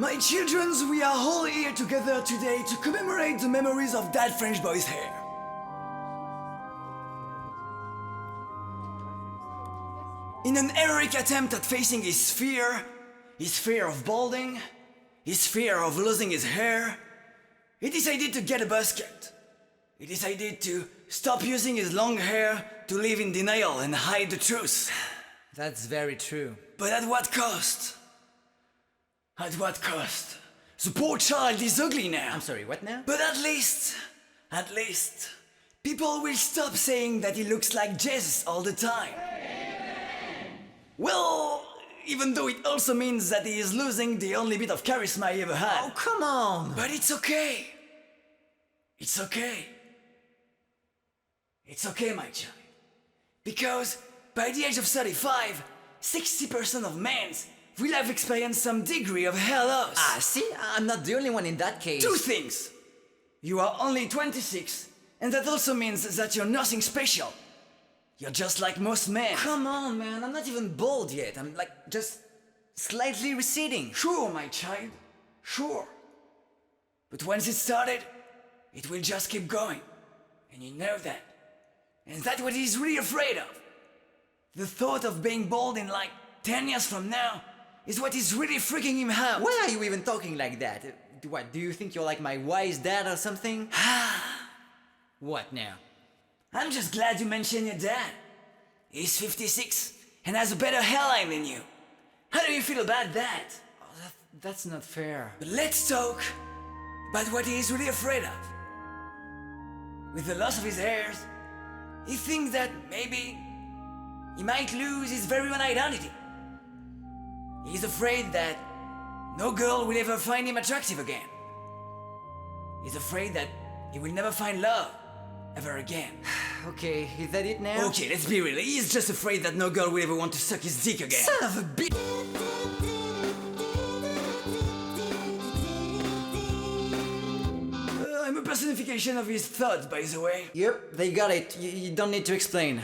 My childrens, we are all here together today to commemorate the memories of that French boy's hair. In an heroic attempt at facing his fear of balding, his fear of losing his hair, he decided to get a buzz cut. He decided to stop using his long hair to live in denial and hide the truth. That's very true. But at what cost? At what cost? The poor child is ugly now. I'm sorry, what now? But at least, people will stop saying that he looks like Jesus all the time. Well, even though it also means that he is losing the only bit of charisma he ever had. Oh, come on! But it's okay. It's okay. It's okay, my child. Because by the age of 35, 60% of men will have experienced some degree of hair loss. Ah, see? I'm not the only one in that case. Two things. You are only 26, and that also means that you're nothing special. You're just like most men. Come on, man. I'm not even bald yet. I'm like just slightly receding. Sure, my child. Sure. But once it started, it will just keep going. And you know that. And that's what he's really afraid of. The thought of being bald in like 10 years from now is what is really freaking him out. Why are you even talking like that? What, do you think you're like my wise dad or something? What now? I'm just glad you mentioned your dad. He's 56 and has a better hairline than you. How do you feel about that? Oh, that's not fair. But let's talk about what he is really afraid of. With the loss of his hairs, he thinks that maybe he might lose his very own identity. He's afraid that no girl will ever find him attractive again. He's afraid that he will never find love ever again. Okay, is that it now? Okay, let's be real. He's just afraid that no girl will ever want to suck his dick again. Son of a bitch! I'm a personification of his thoughts, by the way. Yep, they got it. You don't need to explain.